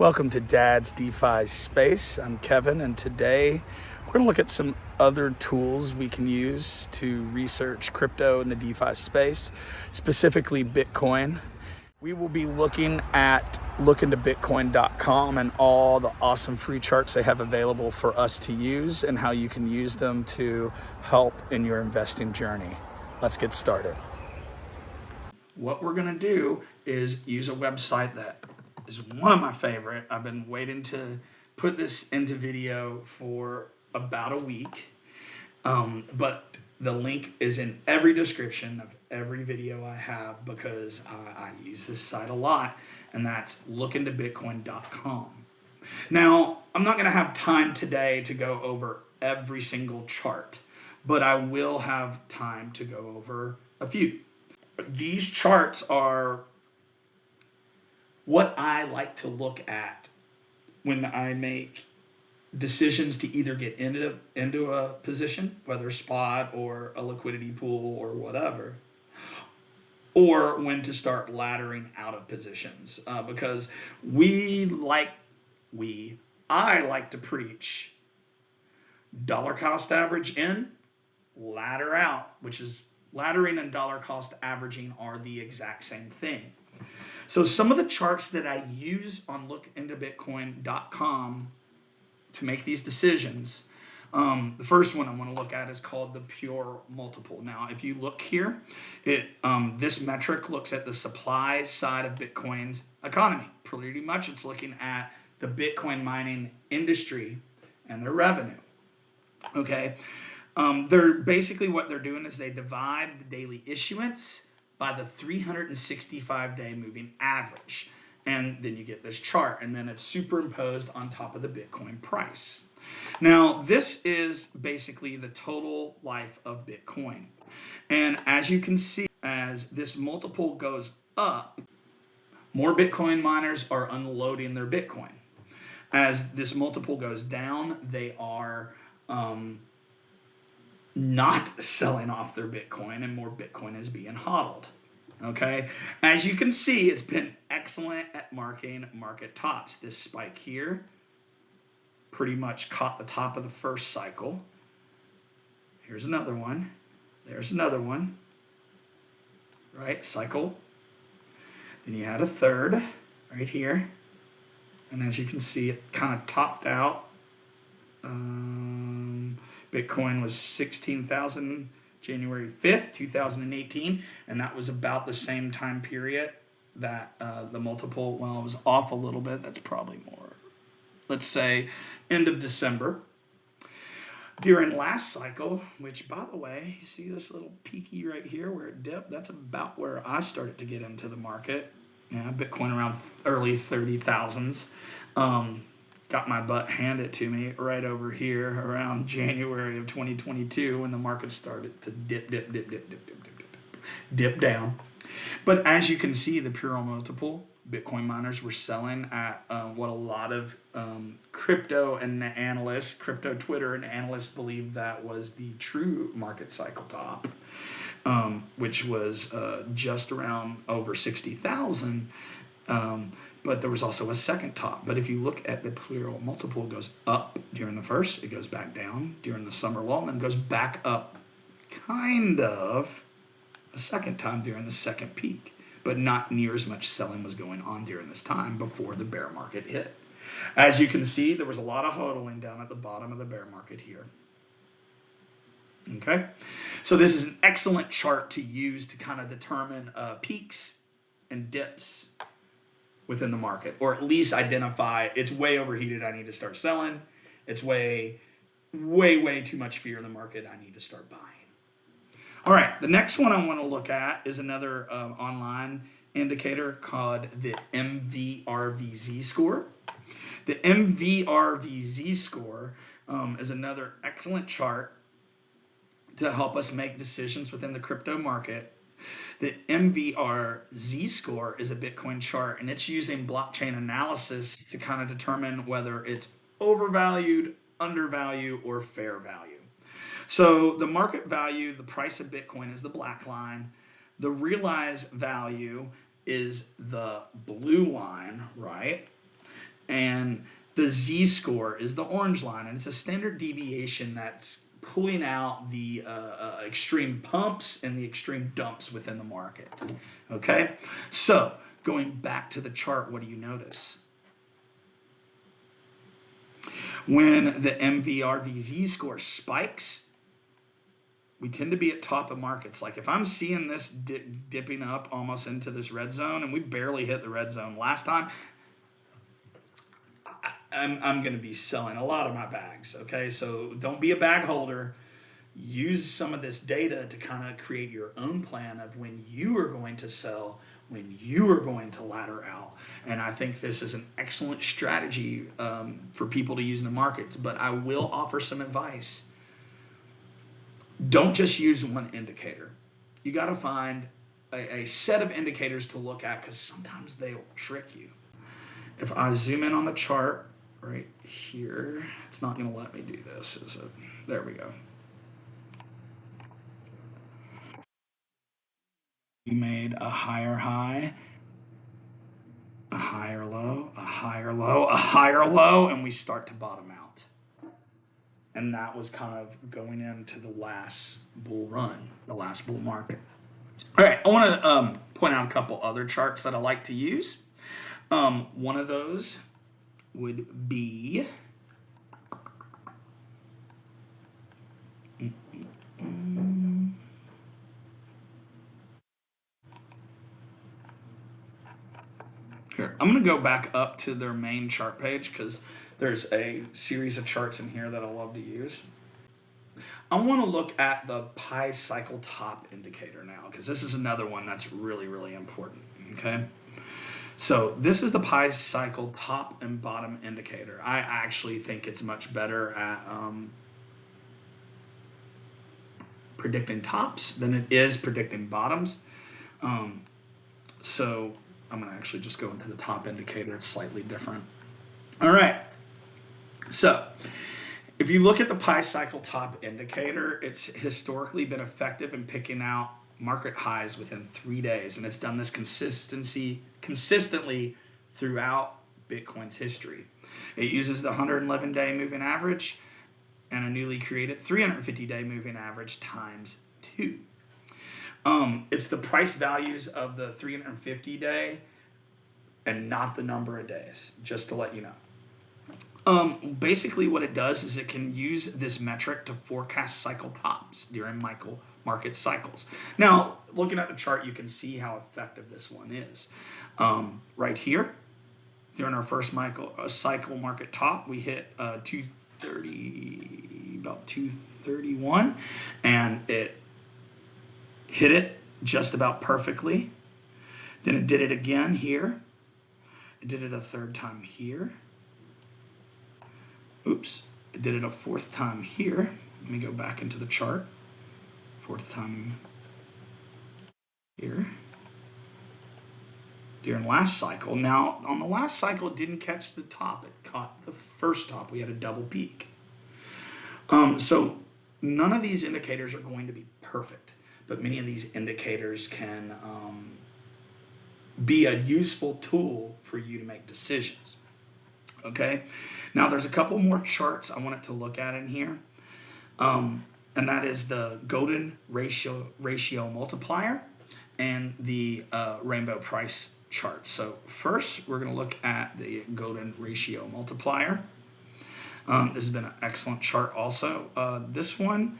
Welcome to Dad's DeFi Space. I'm Kevin, and today we're going to look at some other tools we can use to research crypto in the DeFi space, specifically Bitcoin. We will be looking at lookintobitcoin.com and all the awesome free charts they have available for us to use and how you can use them to help in your investing journey. Let's get started. What we're going to do is use a website that is one of my favorite. I've been waiting to put this into video for about a week, but the link is in every description of every video I have because I use this site a lot, and that's lookintobitcoin.com. Now, I'm not going to have time today to go over every single chart, but I will have time to go over a few. These charts are what I like to look at when I make decisions to either get into a position, whether spot or a liquidity pool or whatever, or when to start laddering out of positions. Because I like to preach dollar cost average in, ladder out, which is laddering and dollar cost averaging are the exact same thing. So some of the charts that I use on lookintobitcoin.com to make these decisions, the first one I'm going to look at is called the Puell Multiple. Now, if you look here, this metric looks at the supply side of Bitcoin's economy. Pretty much it's looking at the Bitcoin mining industry and their revenue. Okay, they're basically what they're doing is they divide the daily issuance by the 365-day moving average. And then you get this chart, and then it's superimposed on top of the Bitcoin price. Now, this is basically the total life of Bitcoin. And as you can see, as this multiple goes up, more Bitcoin miners are unloading their Bitcoin. As this multiple goes down, they are not selling off their Bitcoin, and more Bitcoin is being hodled. Okay, as you can see, it's been excellent at marking market tops. This spike here pretty much caught the top of the first cycle. Here's another one. There's another one. Right, cycle. Then you had a third right here. And as you can see, it kind of topped out. Bitcoin was 16,000 January 5th, 2018, and that was about the same time period that the multiple, well, it was off a little bit. That's probably more, let's say, end of December. During last cycle, which, by the way, you see this little peaky right here where it dipped? That's about where I started to get into the market. Yeah, Bitcoin around early 30,000s. Got my butt handed to me right over here around January of 2022 when the market started to dip down. But as you can see, the Puell Multiple, Bitcoin miners were selling at what a lot of crypto Twitter and analysts believe that was the true market cycle top, which was just around over 60,000. But there was also a second top. But if you look at the Puell Multiple, it goes up during the first, it goes back down during the summer lull, and then goes back up kind of a second time during the second peak. But not near as much selling was going on during this time before the bear market hit. As you can see, there was a lot of hodling down at the bottom of the bear market here. Okay, so this is an excellent chart to use to kind of determine peaks and dips within the market, or at least identify it's way overheated, I need to start selling. It's way too much fear in the market, I need to start buying. All right, the next one I want to look at is another online indicator called the MVRV-Z Score. The MVRV-Z Score is another excellent chart to help us make decisions within the crypto market. The MVRV-Z Score is a Bitcoin chart, and it's using blockchain analysis to kind of determine whether it's overvalued, undervalued, or fair value. So the market value, the price of Bitcoin, is the black line. The realized value is the blue line, right? And the Z score is the orange line, and it's a standard deviation that's pulling out the extreme pumps and the extreme dumps within the market. Okay, so going back to the chart, what do you notice? When the MVRV-Z score spikes, we tend to be at top of markets. Like if I'm seeing this dipping up almost into this red zone, and we barely hit the red zone last time, I'm going to be selling a lot of my bags. Okay, so don't be a bag holder. Use some of this data to kind of create your own plan of when you are going to sell, when you are going to ladder out. And I think this is an excellent strategy for people to use in the markets. But I will offer some advice. Don't just use one indicator. You got to find a set of indicators to look at, because sometimes they will trick you. If I zoom in on the chart right here, it's not going to let me do this, is it? There we go. We made a higher high, a higher low, a higher low, a higher low, and we start to bottom out. And that was kind of going into the last bull run, the last bull market. All right, I want to point out a couple other charts that I like to use. One of those would be here. I'm going to go back up to their main chart page because there's a series of charts in here that I love to use. I want to look at the Pi cycle top indicator now, because this is another one that's really, really important. Okay. So this is the Pi cycle top and bottom indicator. I actually think it's much better at predicting tops than it is predicting bottoms. So I'm going to actually just go into the top indicator. It's slightly different. All right. So if you look at the Pi cycle top indicator, it's historically been effective in picking out market highs within 3 days, and it's done this consistently throughout Bitcoin's history. It uses the 111-day moving average and a newly created 350-day moving average times 2. It's the price values of the 350-day and not the number of days, just to let you know. Basically what it does is it can use this metric to forecast cycle tops during market cycles. Now, looking at the chart, you can see how effective this one is. Right here, during our first cycle market top, we hit 230, about 231, and it hit it just about perfectly. Then it did it again here. It did it a third time here. Oops, it did it a fourth time here. Let me go back into the chart. Fourth time here. During last cycle. Now, on the last cycle, it didn't catch the top. It caught the first top. We had a double peak. So none of these indicators are going to be perfect, but many of these indicators can be a useful tool for you to make decisions. Okay, now there's a couple more charts I wanted to look at in here, and that is the golden ratio multiplier and the rainbow price chart. So first, we're going to look at the golden ratio multiplier. This has been an excellent chart also. This one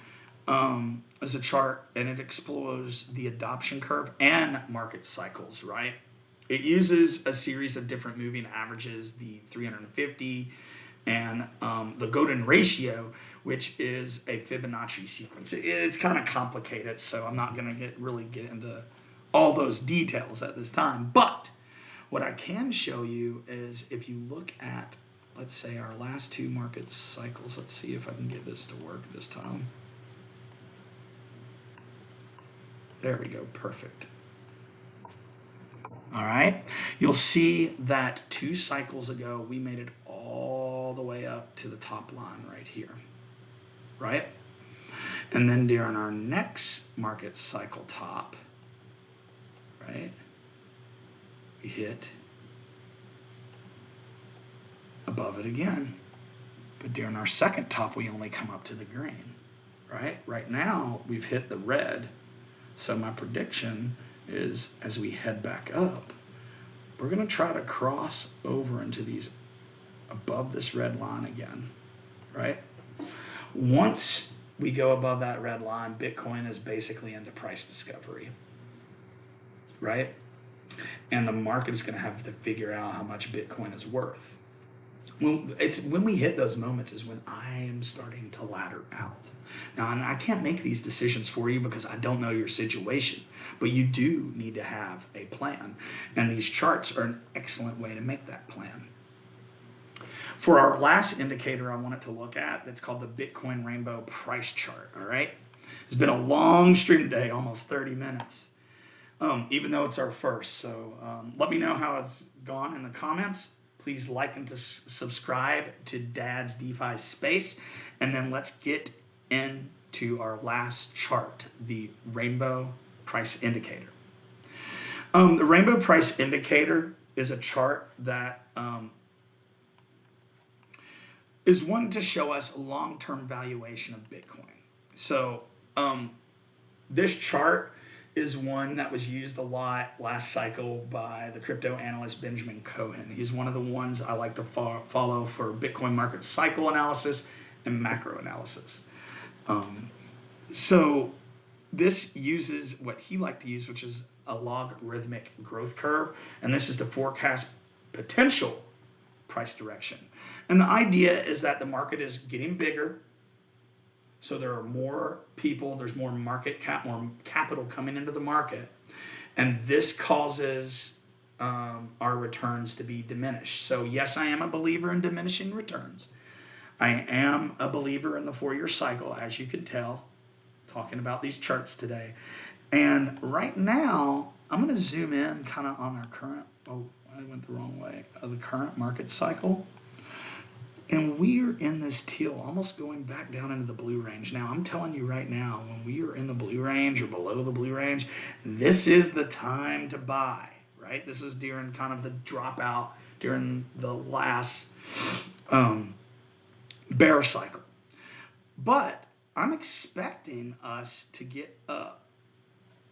is a chart, and it explores the adoption curve and market cycles, right? It uses a series of different moving averages, the 350 and the golden ratio, which is a Fibonacci sequence. It's kind of complicated, so I'm not going to really get into all those details at this time. But what I can show you is if you look at, let's say, our last 2 market cycles. Let's see if I can get this to work this time. There we go. Perfect. All right, you'll see that 2 cycles ago, we made it all the way up to the top line right here, right? And then during our next market cycle top, right, we hit above it again. But during our second top, we only come up to the green, right? Right now, we've hit the red. So my prediction is as we head back up, we're going to try to cross over into these above this red line again, right? Once we go above that red line, Bitcoin is basically into price discovery, right? And the market is going to have to figure out how much Bitcoin is worth. When we hit those moments is when I am starting to ladder out. Now, and I can't make these decisions for you because I don't know your situation, but you do need to have a plan. And these charts are an excellent way to make that plan. For our last indicator I wanted to look at, that's called the Bitcoin Rainbow Price Chart, all right? It's been a long stream today, almost 30 minutes, even though it's our first. So let me know how it's gone in the comments. Please like and subscribe to Dad's DeFi Space. And then let's get into our last chart, the Rainbow Price Indicator. The Rainbow Price Indicator is a chart that is one to show us long-term valuation of Bitcoin. So this chart is one that was used a lot last cycle by the crypto analyst Benjamin Cohen. He's one of the ones I like to follow for Bitcoin market cycle analysis and macro analysis. So this uses what he liked to use, which is a logarithmic growth curve. And this is to forecast potential price direction. And the idea is that the market is getting bigger. So there are more people, there's more more capital coming into the market. And this causes our returns to be diminished. So yes, I am a believer in diminishing returns. I am a believer in the 4-year cycle, as you can tell, talking about these charts today. And right now, I'm going to zoom in kind of on our current, oh, I went the wrong way, the current market cycle. And we are in this teal, almost going back down into the blue range. Now, I'm telling you right now, when we are in the blue range or below the blue range, this is the time to buy, right? This is during kind of the dropout during the last bear cycle. But I'm expecting us to get up,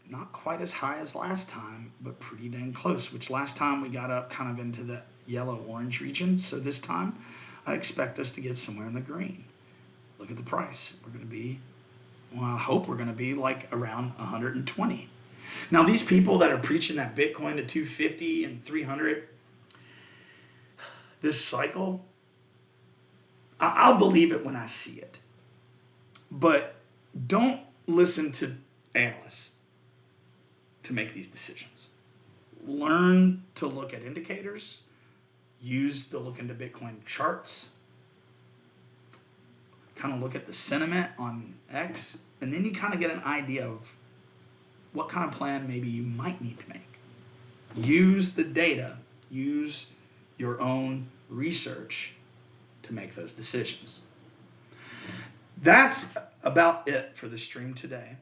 not quite as high as last time, but pretty dang close, which last time we got up kind of into the yellow-orange region. So this time, I expect us to get somewhere in the green. Look at the price. We're going to be, well, I hope we're going to be like around 120. Now, these people that are preaching that Bitcoin to 250 and 300, this cycle, I'll believe it when I see it. But don't listen to analysts to make these decisions. Learn to look at indicators. Use the look into Bitcoin charts, kind of look at the sentiment on X, and then you kind of get an idea of what kind of plan maybe you might need to make. Use the data, use your own research to make those decisions. That's about it for the stream today.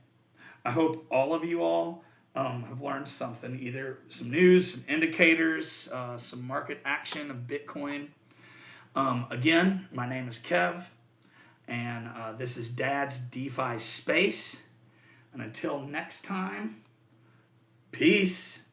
I hope all of you all have learned something, either some news, some indicators, some market action of Bitcoin. Again, my name is Kev, and this is Dad's DeFi Space. And until next time, peace.